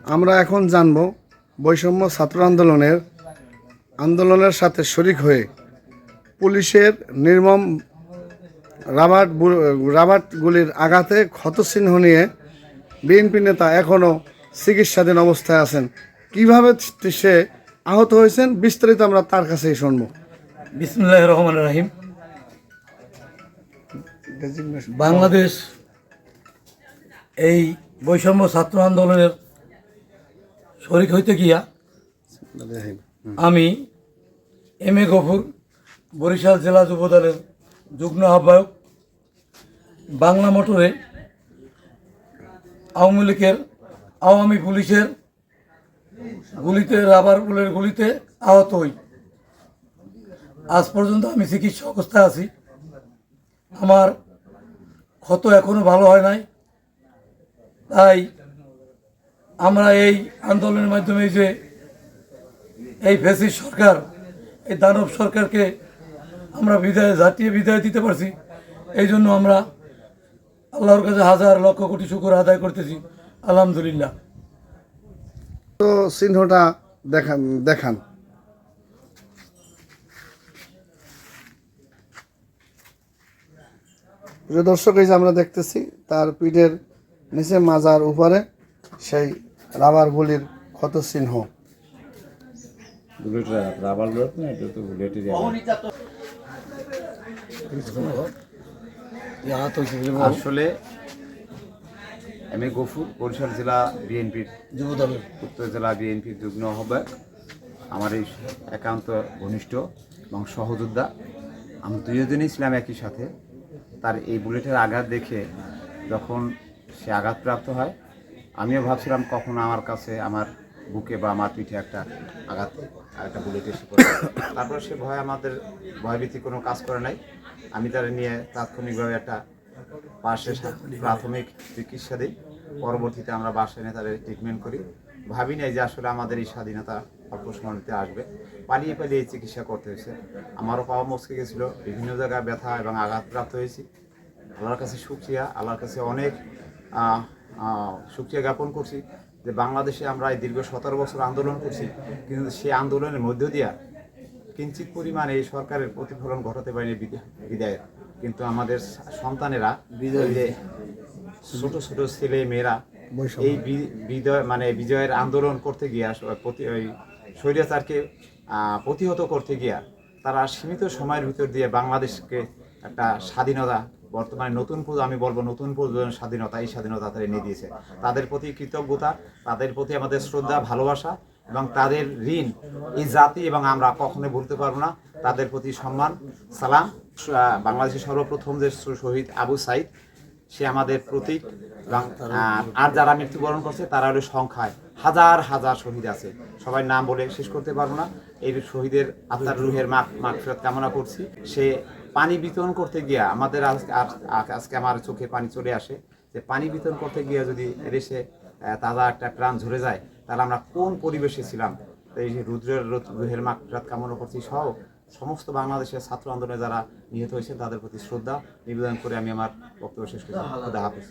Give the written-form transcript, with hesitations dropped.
আমরা এখন জানব বৈষম্য ছাত্র আন্দোলনের সাথে শরিক হয়ে পুলিশের নির্মম রাবার গুলির আঘাতে ক্ষতচিহ্ন নিয়ে বিএনপি নেতা এখনও চিকিৎসাধীন অবস্থায় আছেন। কিভাবে সে আহত হয়েছেন বিস্তারিত আমরা তার কাছেই শুনব। বিসমিল্লাহির রহমানির রহিম। বাংলাদেশ এই বৈষম্য ছাত্র আন্দোলনের শরিক হইতে গিয়া আমি এম এ গফুর, বরিশাল জেলা যুবদলের যুগ্ম আহ্বায়ক, বাংলা মোটরে আওয়ামী পুলিশের গুলিতে, রাবার বুলের গুলিতে আহত হই। আজ পর্যন্ত আমি চিকিৎসা অবস্থায় আছি। আমার ক্ষত এখনো ভালো হয় নাই। তাই আমরা এই আন্দোলনের মাধ্যমে যে এই ফ্যাসিস্ট সরকার, এই দানব সরকারকে আমরা বিদায় দিতে পারছি, এই জন্য আমরা আল্লাহর কাছে হাজার লক্ষ কোটি শুকর আদায় করতেছি। আলহামদুলিল্লাহ। তো চিহ্নটা দেখান। প্রিয় দর্শক, এই যে আমরা দেখতেছি তার পিঠের নিচে মাজার উপরে সেই রাবার গুলির ক্ষত চিহ্ন। আসলে আমি গফুর, বরিশাল জেলা বিএনপির যুবদলের উত্তর জেলা বিএনপির যুগ্ম আহ্বায়ক। আমার এই একান্ত ঘনিষ্ঠ এবং সহযোদ্ধা। আমি দুজনেই ছিলাম একই সাথে। তার এই বুলেটের আঘাত দেখে যখন সে আঘাতপ্রাপ্ত হয়, আমিও ভাবছিলাম কখন আমার কাছে আমার বুকে বা আমার পিঠে একটা বুলেট এসে পড়ে। তারপর সে আমাদের ভয়ভীতি কোনো কাজ করে নাই। আমি তার নিয়ে তাৎক্ষণিকভাবে একটা প্রাথমিক চিকিৎসা দিই। পরবর্তীতে আমরা বাসায় নিয়ে তাদের ট্রিটমেন্ট করি। ভাবি নাই যে আসলে আমাদের এই স্বাধীনতা অল্প সময়তে আসবে। পালিয়ে এই চিকিৎসা করতে হয়েছে। আমারও পাওয়া মচকে গেছিলো, বিভিন্ন জায়গায় ব্যথা এবং আঘাতপ্রাপ্ত হয়েছি। আল্লাহর কাছে শুকরিয়া, আল্লাহর কাছে অনেক শুকরিয়া জ্ঞাপন করছি যে বাংলাদেশে আমরা এই দীর্ঘ 17 বছর আন্দোলন করছি, কিন্তু সেই আন্দোলনের মধ্য দিয়া কিঞ্চিত পরিমাণ এই সরকারের প্রতিফলন ঘটাতে পারেনি বিদায়ের। কিন্তু আমাদের সন্তানেরা, ছোট ছোট ছেলে মেয়েরা এই বিজয়ের আন্দোলন করতে গিয়া, ওই স্বৈরাচারকে প্রতিহত করতে গিয়া তারা সীমিত সময়ের ভিতর দিয়ে বাংলাদেশকে একটা স্বাধীনতা, বর্তমানে আমি বলবো নতুন প্রজন্মের স্বাধীনতা, এই স্বাধীনতা তারা এনে দিয়েছে। তাদের প্রতি কৃতজ্ঞতা, তাদের প্রতি আমাদের শ্রদ্ধা, ভালোবাসা এবং তাদের ঋণ এই জাতি এবং আমরা কখনোই ভুলতে পারবো না। তাদের প্রতি সম্মান, সালাম। বাংলাদেশের সর্বপ্রথম যে শহীদ আবু সাইদ, সে আমাদের প্রতীক। আর যারা মৃত্যুবরণ করছে তারা হলো সংখ্যায় হাজার হাজার শহীদ আছে, সবাই নাম বলে শেষ করতে পারবো না। এই শহীদের আত্মার রুহের মাগফিরাত কামনা করছি। সে পানি বিতরণ করতে গিয়া আমাদের আজকে আমার চোখে পানি চলে আসে যে পানি বিতরণ করতে গিয়া যদি এদেশে তাজা একটা প্রাণ ঝরে যায়, তাহলে আমরা কোন পরিবেশে ছিলাম। এই রুহের মাগফিরাত কামনা করছি সহ সমস্ত বাংলাদেশের ছাত্র আন্দোলনে যারা নিহত হয়েছেন তাদের প্রতি শ্রদ্ধা নিবেদন করে আমি আমার বক্তব্য শেষ করছি। খুদা হাফেজ।